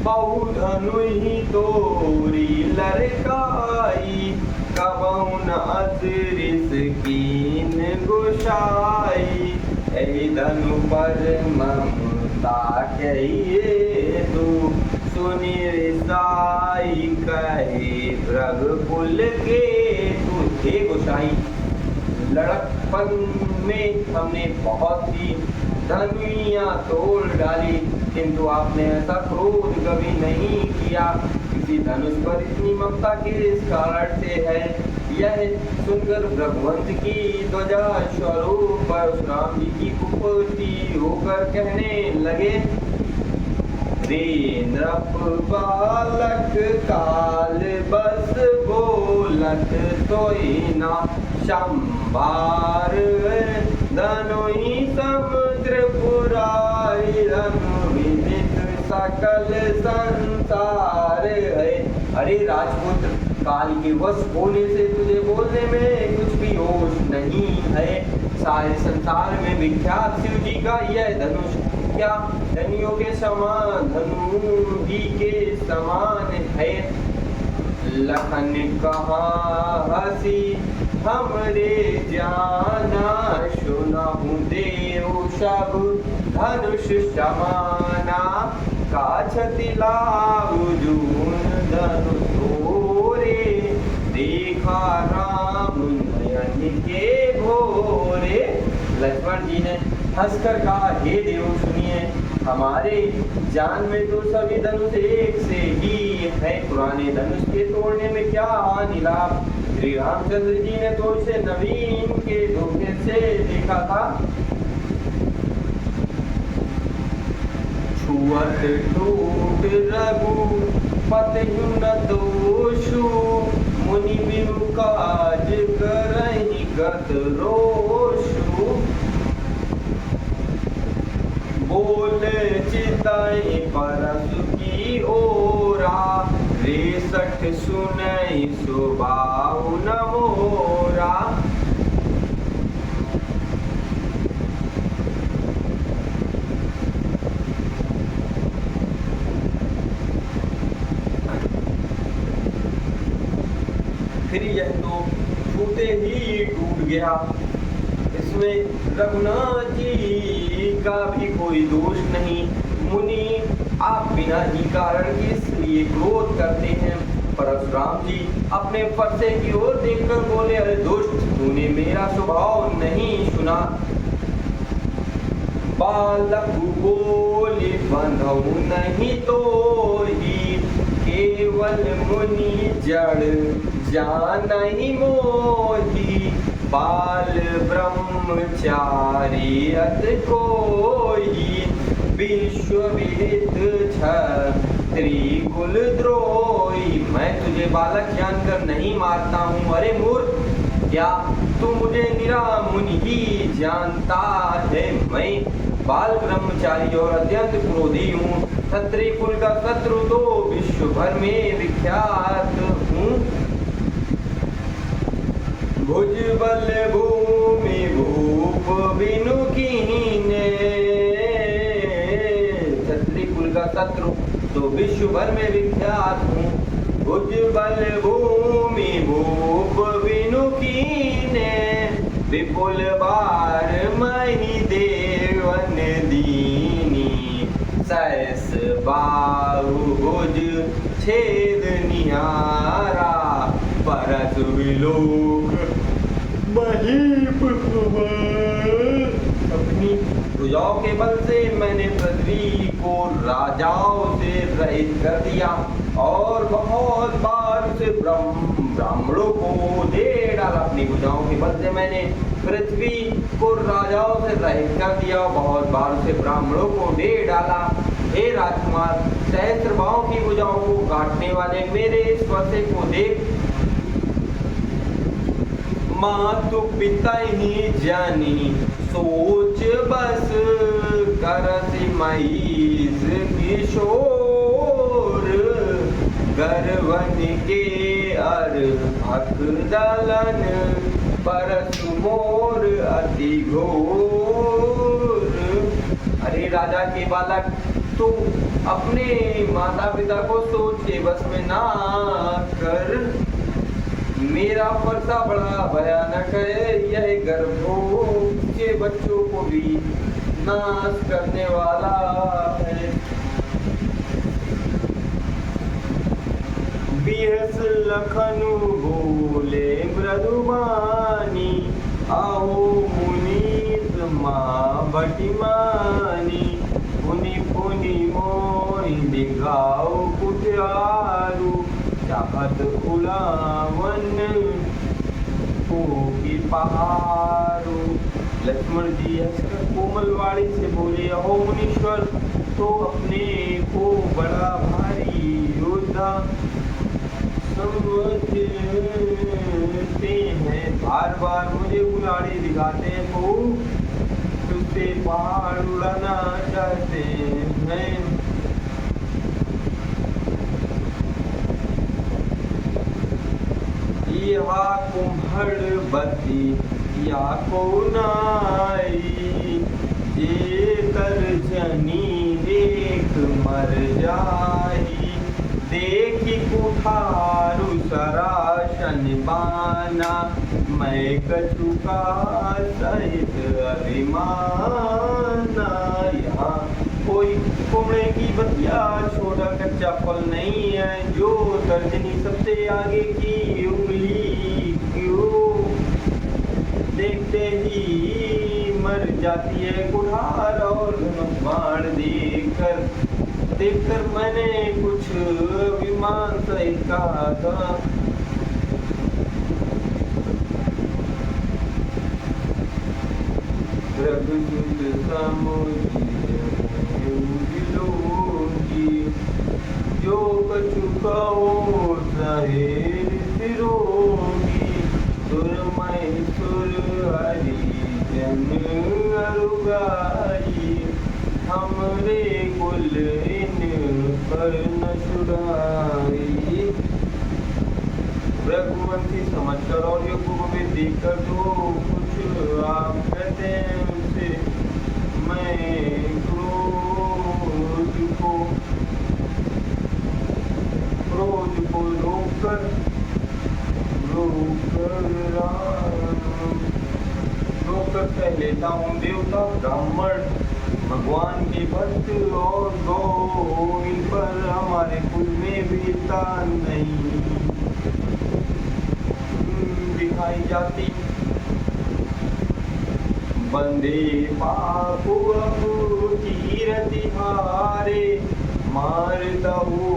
बहु धनुहि तोरी लड़काई, कबहुन अतरिस कीन गुसाई। ऐ धनु पर ममता कहिए तू, सुनि रिसाई कहे रघुकुल के तू। हे गोसाई, लड़कपन में हमने बहुत ही धनुइयाँ तोड़ डाली, किंतु आपने ऐसा क्रोध कभी नहीं किया। किसी धनुष पर इतनी ममता किस कारण से है? यह सुनकर भगवंत की ध्वजा स्वरूप परशुराम जी की कुपति होकर कहने लगे, रे नृप बालक काल बस बोलत सोई ना, संभार धनुहि समुद्र पुराई, धनु विदित सकल संसार है। अरे राजपुत्र, काल के वश होने से तुझे बोलने में कुछ भी होश नहीं है। सारे संसार में विख्यात शिव जी का यह धनुष क्या धनियों के समान, धनु जी के समान है। लखन कहाँ हसी हमरे जाना, सुनहु देव सब धनुष समाना, काछति लाऊ जून धनु तोरे, देखा राम नयन के भोरे। लक्ष्मण जी ने हंसकर कहा, हे देव सुनिए, हमारे जान में तो सभी धनुष एक से ही है, पुराने धनुष के तोड़ने में क्या हानि लाभ। श्री रामचंद्र जी ने तो इसे नवीन के धोखे से देखा था। छुअत टूट रघुपति न दोषु, मुनि बिनु काज करहि गत रोषु। बोल चिताई परसु की ओरा, रेसठ सुनई सुबाहु न मोरा। फिर यह तो छूते ही टूट गया। इसमें रघुनाथ जी का भी कोई दोष नहीं। मुनि, आप बिना ही कारण इसलिए क्रोध करते हैं। परशुराम जी अपने फरसे की ओर देखकर बोले, अरे दुष्ट, तूने मेरा स्वभाव नहीं सुना। बालक बोले बंधु नहीं तो ही, केवल मुनि जड़ जानहि मोही। बाल ब्रह्मचारी अत कोई, विश्व विदित त्रिकुल द्रोही। मैं तुझे बालक जानकर नहीं मारता हूँ। अरे मूर्ख, क्या तू मुझे निरा मुनि ही जानता है? मैं बाल ब्रह्मचारी और अत्यंत क्रोधी हूँ। क्षत्रिय कुल का शत्रु तो विश्व भर में विख्यात हूँ। भुज बल भूमि भूप बिनु कीने, क्षत्रिय कुल का शत्रु तो विश्व भर में विख्यात हूँ। भुज बल भूमि भूप बिनु कीने, विपुल बार मही देवन दीनी। सहस बाहु भुज छेद निहारा, परस विलोक महीप कुमार। अपनी भुजाओं के बल से मैंने पृथ्वी को राजाओं से रहित कर दिया और बहुत बार से ब्राह्मणों को दे डाला। अपनी भुजाओं के बल से मैंने पृथ्वी को राजाओं से रहित कर दिया, बहुत बार से ब्राह्मणों को दे डाला। हे राजकुमार, सहस्त्रबाहों की भुजाओं को काटने वाले मेरे स्वसे को देख। मातु पिता ही जानी सोच बस, करसि महीस किशोर। गर्वन के अर हक दलन, परसु मोर अति घोर। अरे राजा के बालक, तो अपने माता पिता को सोच के बस में ना कर। मेरा फरसा बड़ा भयानक है, यह गर्भों के बच्चों को भी नाश करने वाला है। बिहस लखनु बोले मृदुबानी, आओ मुनीत माँ भटिमानी। पुनि पुनि मोहि दिखाओ कुठारू, चाहत उलावन को की पहाड़ू। लक्ष्मण जी हंसकर कोमल वाणी से बोले, अहो मुनीश्वर, तो अपने को बड़ा भारी योद्धा समझते हैं, बार बार मुझे कुल्हाड़ी दिखाते हैं, तो तुझसे पहाड़ उड़ाना चाहते हैं। या कुम्हड़ बती या को नाई, जे तर्जनी देख मर जाई। देखी कुठारू सरासन बाना, मैं कछुका सहित अभिमाना। यहाँ कोई कुमड़े की बतिया छोटा कच्चा फल नहीं है, जो तर्जनी सबसे आगे की उंगली क्यों देखते ही मर जाती है। कुठार और धनुष बाण देखकर मैंने कुछ अभिमान सहित कहा था। जो कछुकाओ सहेर सिरोगी, सुरमय सुर हरि जन अरुगाई। हमरे कुल इन पर न छुड़ाई। रघुवंशी समझकर और युग में देखकर जो कुछ आप कहते हैं उसे मैं क्रोध को रोककर कह लेता हूँ। देवता ब्राह्मण भगवान के भक्त और गौ, इन पर हमारे कुल में वीरता नहीं दिखाई जाती। बंदे पापु अब कीरति हारे, मार दहु